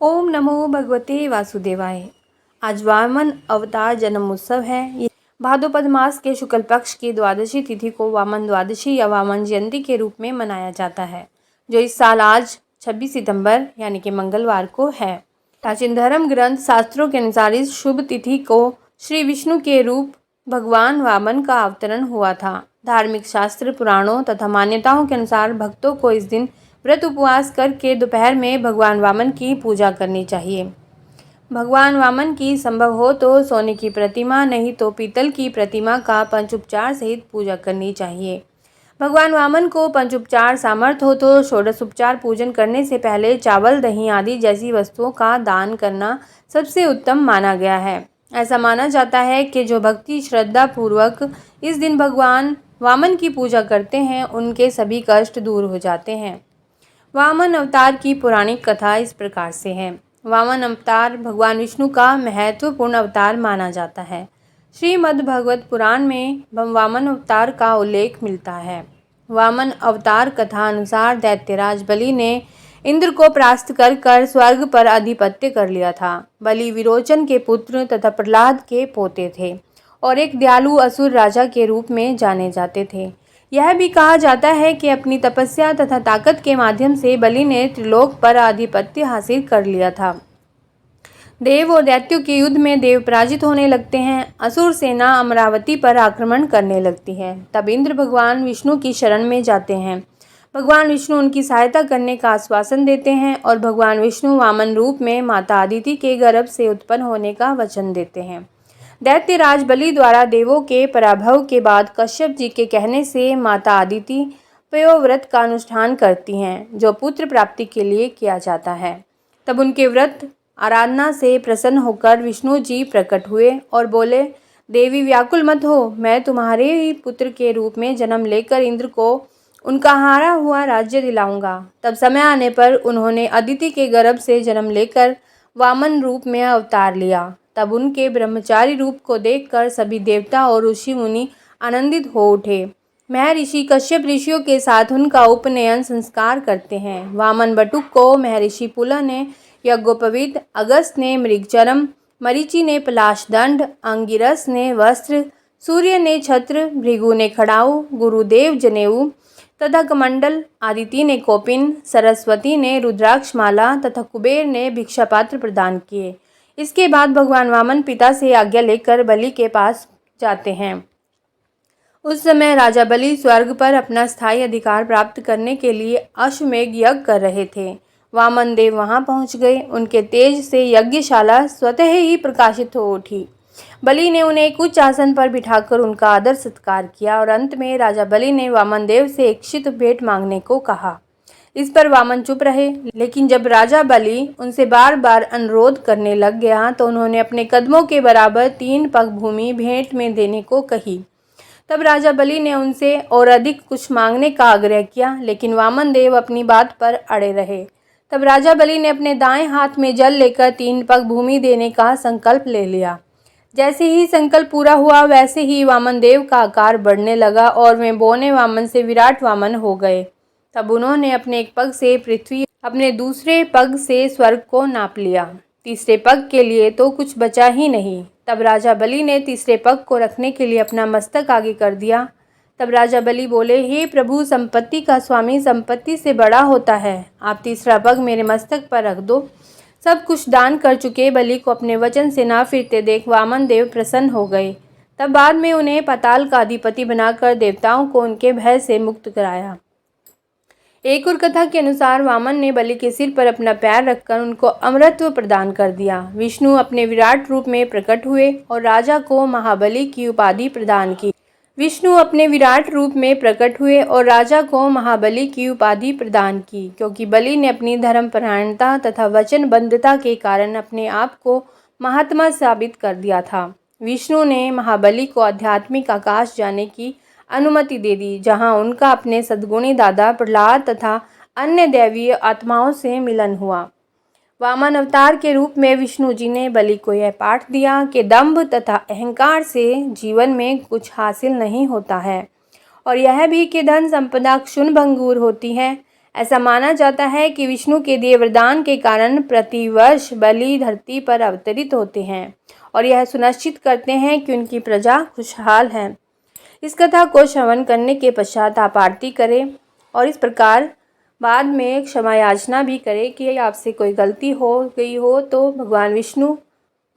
ओम नमो भगवते वासुदेवाय। आज वामन अवतार जन्म उत्सव है। ये भाद्रपद मास के शुक्ल पक्ष की द्वादशी तिथि को वामन द्वादशी या वामन जयंती के रूप में मनाया जाता है, जो इस साल आज 26 सितंबर यानी कि मंगलवार को है। प्राचीन धर्म ग्रंथ शास्त्रों के अनुसार इस शुभ तिथि को श्री विष्णु के रूप भगवान वामन का अवतरण हुआ था। धार्मिक शास्त्र, पुराणों तथा मान्यताओं के अनुसार भक्तों को इस दिन व्रत उपवास करके दोपहर में भगवान वामन की पूजा करनी चाहिए। भगवान वामन की संभव हो तो सोने की प्रतिमा, नहीं तो पीतल की प्रतिमा का पंचोपचार सहित पूजा करनी चाहिए। भगवान वामन को पंचोपचार सामर्थ्य हो तो षोडशोपचार पूजन करने से पहले चावल, दही आदि जैसी वस्तुओं का दान करना सबसे उत्तम माना गया है। ऐसा माना जाता है कि जो भक्ति श्रद्धा पूर्वक इस दिन भगवान वामन की पूजा करते हैं, उनके सभी कष्ट दूर हो जाते हैं। वामन अवतार की पौराणिक कथा इस प्रकार से है। वामन अवतार भगवान विष्णु का महत्वपूर्ण अवतार माना जाता है। श्रीमद् भागवत पुराण में वामन अवतार का उल्लेख मिलता है। वामन अवतार कथा अनुसार दैत्यराज बलि ने इंद्र को परास्त कर स्वर्ग पर आधिपत्य कर लिया था। बलि विरोचन के पुत्र तथा प्रहलाद के पोते थे और एक दयालु असुर राजा के रूप में जाने जाते थे। यह भी कहा जाता है कि अपनी तपस्या तथा ताकत के माध्यम से बलि ने त्रिलोक पर आधिपत्य हासिल कर लिया था। देव और दैत्यों के युद्ध में देव पराजित होने लगते हैं। असुर सेना अमरावती पर आक्रमण करने लगती है। तब इंद्र भगवान विष्णु की शरण में जाते हैं। भगवान विष्णु उनकी सहायता करने का आश्वासन देते हैं और भगवान विष्णु वामन रूप में माता अदिति के गर्भ से उत्पन्न होने का वचन देते हैं। दैत्यराज बलि द्वारा देवों के पराभव के बाद कश्यप जी के कहने से माता अदिति पयोव्रत का अनुष्ठान करती हैं, जो पुत्र प्राप्ति के लिए किया जाता है। तब उनके व्रत आराधना से प्रसन्न होकर विष्णु जी प्रकट हुए और बोले, देवी व्याकुल मत हो, मैं तुम्हारे ही पुत्र के रूप में जन्म लेकर इंद्र को उनका हारा हुआ राज्य दिलाऊंगा। तब समय आने पर उन्होंने अदिति के गर्भ से जन्म लेकर वामन रूप में अवतार लिया। तब उनके ब्रह्मचारी रूप को देखकर सभी देवता और ऋषि मुनि आनंदित हो उठे। महर्षि कश्यप ऋषियों के साथ उनका उपनयन संस्कार करते हैं। वामन बटुक को महर्षि पुलह ने यज्ञोपवीत, अगस्त ने मृगचरम, मरीचि ने पलाश दंड, अंगिरस ने वस्त्र, सूर्य ने छत्र, भृगु ने खड़ाऊ, गुरुदेव जनेऊ तथा कमंडल, आदिति ने कोपिन, सरस्वती ने रुद्राक्ष माला तथा कुबेर ने भिक्षा पात्र प्रदान किए। इसके बाद भगवान वामन पिता से आज्ञा लेकर बलि के पास जाते हैं। उस समय राजा बलि स्वर्ग पर अपना स्थायी अधिकार प्राप्त करने के लिए अश्वमेघ यज्ञ कर रहे थे। वामन देव वहां पहुंच गए। उनके तेज से यज्ञशाला स्वतः ही प्रकाशित हो उठी। बलि ने उन्हें एक उच्च आसन पर बिठाकर उनका आदर सत्कार किया और अंत में राजा बलि ने वामन देव से इच्छित भेंट मांगने को कहा। इस पर वामन चुप रहे, लेकिन जब राजा बलि उनसे बार बार अनुरोध करने लग गया तो उन्होंने अपने कदमों के बराबर 3 पग भूमि भेंट में देने को कही। तब राजा बलि ने उनसे और अधिक कुछ मांगने का आग्रह किया, लेकिन वामन देव अपनी बात पर अड़े रहे। तब राजा बलि ने अपने दाएं हाथ में जल लेकर 3 पग भूमि देने का संकल्प ले लिया। जैसे ही संकल्प पूरा हुआ, वैसे ही वामन देव का आकार बढ़ने लगा और वे बौने वामन से विराट वामन हो गए। तब उन्होंने अपने एक पग से पृथ्वी, अपने दूसरे पग से स्वर्ग को नाप लिया। तीसरे पग के लिए तो कुछ बचा ही नहीं। तब राजा बलि ने तीसरे पग को रखने के लिए अपना मस्तक आगे कर दिया। तब राजा बलि बोले, हे प्रभु, संपत्ति का स्वामी संपत्ति से बड़ा होता है। आप तीसरा पग मेरे मस्तक पर रख दो। सब कुछ दान कर चुके बलि को अपने वचन से ना फिरते देख वामन देव प्रसन्न हो गए। तब बाद में उन्हें पाताल का अधिपति बनाकर देवताओं को उनके भय से मुक्त कराया। एक और कथा के अनुसार वामन ने बलि के सिर पर अपना पैर रखकर उनको अमरत्व प्रदान कर दिया। विष्णु अपने विराट रूप में प्रकट हुए और राजा को महाबली की उपाधि प्रदान की। विष्णु अपने विराट रूप में प्रकट हुए और राजा को महाबली की उपाधि प्रदान की, क्योंकि बलि ने अपनी धर्मपरायणता तथा वचनबद्धता के कारण अपने आप को महात्मा साबित कर दिया था। विष्णु ने महाबली को आध्यात्मिक आकाश जाने की अनुमति दे दी, जहां उनका अपने सद्गुणी दादा प्रहलाद तथा अन्य दैवीय आत्माओं से मिलन हुआ। वामन अवतार के रूप में विष्णु जी ने बलि को यह पाठ दिया कि दंभ तथा अहंकार से जीवन में कुछ हासिल नहीं होता है, और यह भी कि धन संपदा क्षुण भंगुर होती है। ऐसा माना जाता है कि विष्णु के दिए वरदान के कारण प्रतिवर्ष बलि धरती पर अवतरित होते हैं और यह सुनिश्चित करते हैं कि उनकी प्रजा खुशहाल है। इस कथा को श्रवण करने के पश्चात आप आरती करें और इस प्रकार बाद में क्षमा याचना भी करें कि आपसे कोई गलती हो गई हो तो भगवान विष्णु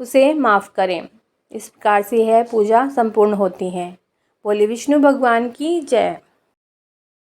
उसे माफ़ करें। इस प्रकार से यह पूजा संपूर्ण होती है। बोले विष्णु भगवान की जय।